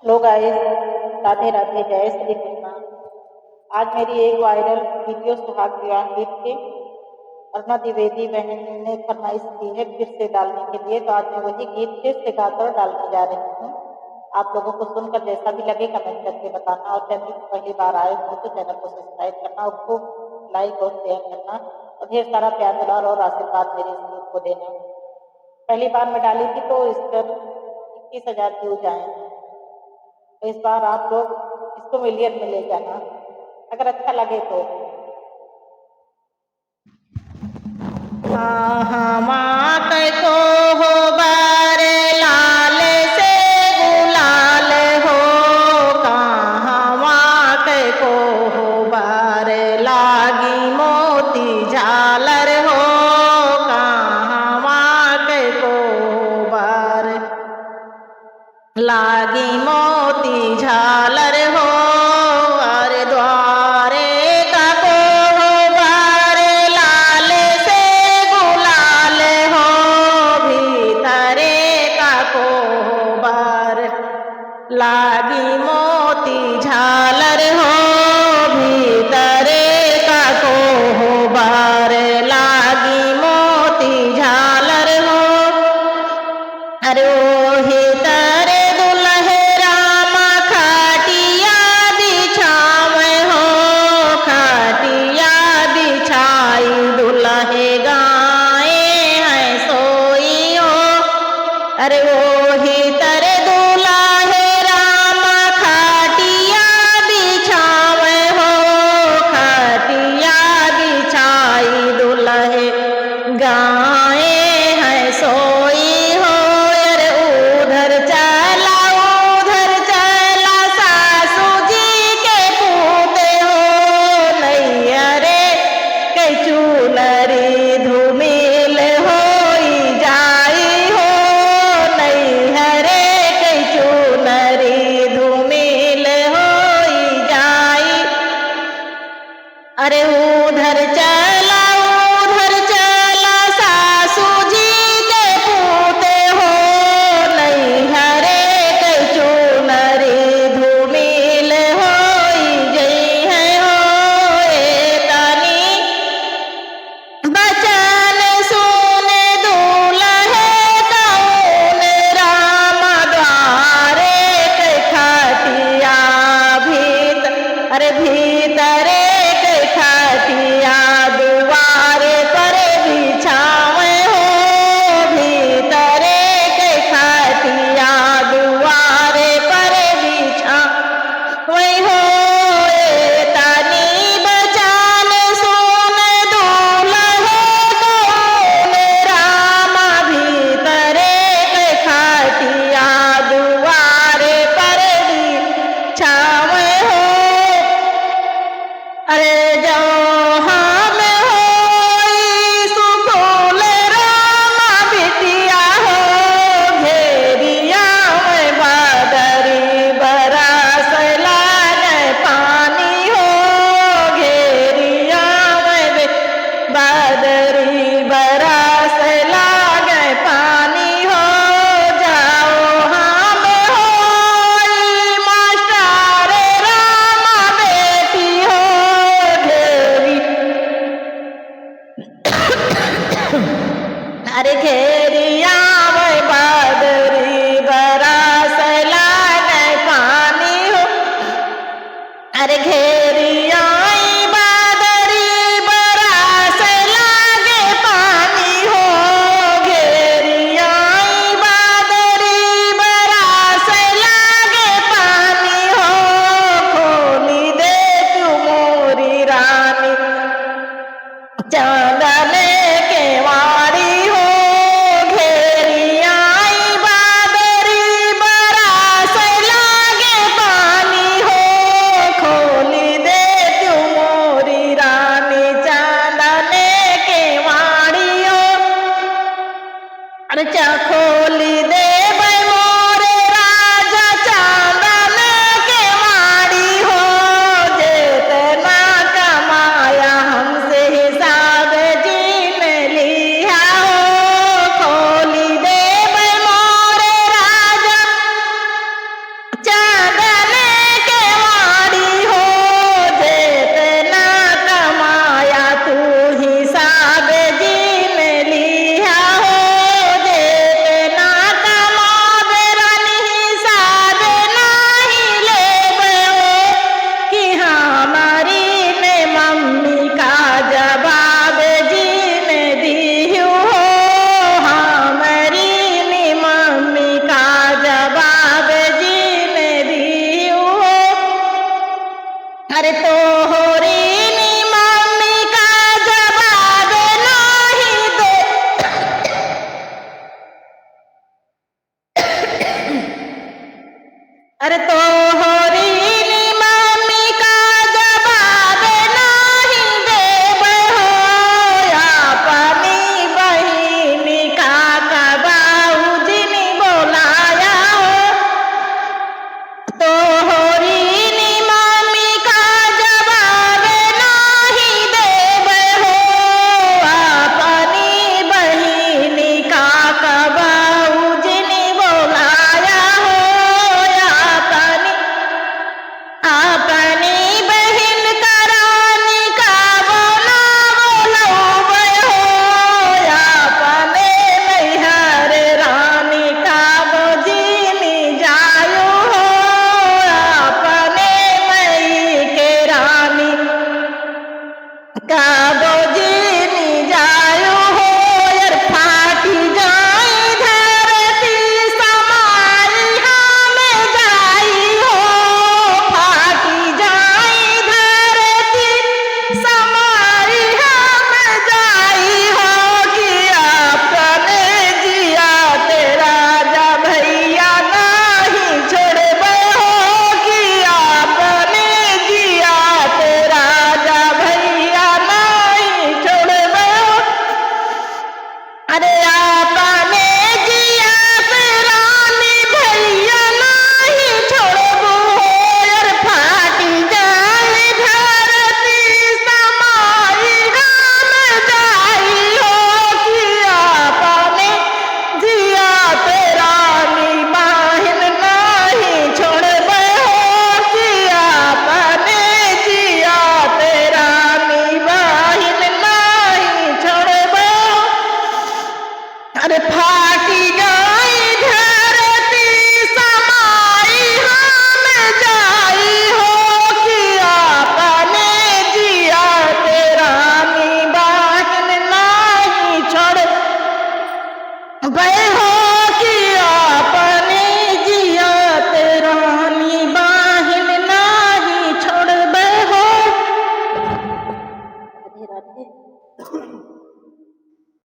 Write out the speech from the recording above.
Hello guys, Radhe Radhe, जय श्री कृष्णा। आज मेरी एक वायरल वीडियो सुहाग विवाह गीत के अरुणा द्विवेदी बहन ने फरमाइश की है फिर से डालने के लिए, तो आज मैं वही गीत फिर से गाकर डालने जा रही हूँ। आप लोगों को सुनकर जैसा भी लगे कमेंट करके बताना, और चैनल पर पहली बार आए हो तो चैनल को सब्सक्राइब करना, और खूब लाइक और शेयर करना, और ढेर सारा प्यार दुलार और आशीर्वाद मेरे इस गीत को देना। पहली बार मैं डाली थी तो इस पर 21,000 व्यूज आए हैं, तो इस बार आप लोग इसको मिलियन में ले जाना अगर अच्छा लगे तो। माँ को हो बार लाल से गुलाल हो, कहाँ माँ को हो बार लागी मोती झालर हो, कहाँ माँ को हो बार लागी मोती झालर हो। अरे द्वारे का को हो बार लाल से गुलाल हो, भीतरे का को हो बार लागी मोती झालर हो, भीतरे का को हो बार लागी मोती झालर हो। अरे ओहे तारे दुल्हे रामा खाटिया बिछावे हो, खाटिया बिछाई दुल्हे गाए हैं सोई हो। अरे ओहे तारे दुल्हे रामा खाटिया बिछा अरे तो होरी नी मम्मी का जवाब नहीं देबै हो, अपनी बहिनी का बाबूजी ने बोलाया हो। तो होरी नी मम्मी का जवाब नहीं देबै हो, अपनी बहिनी का बाबूजी ने बोलाया हो। अपनी बहन का रानी का बोला बोलबै हो, अपने मैहर रानी का बोझिनी जायो हो, अपने मई के रानी का बोझिनी जायो हो। यार फाटी जाए धरती समाई हम जाई हो, फाटी जाए धरती समाई हम जाई हो, कि अपने जिया तेरा जा भैया नहीं छोड़बै हो, कि अपने जिया तेरा जा भैया नहीं छोड़बै हो। अरे अपने जिया पे रानी भैया नहीं छोड़बू हो, यार फाटी जाए धरती समाई हम जाई हो, कि अपने जिया पे रानी बहन नहीं छोड़बै हो, कि अपने जिया पे रानी बहन नहीं छोड़बै हो। अरे फाटी जाए धरती समाई हम जाई हो, कि अपने जिया तेरा बहन नहीं छोड़बै हो, कि अपने जिया तेरा बहन नहीं छोड़बै हो। राधे राधे।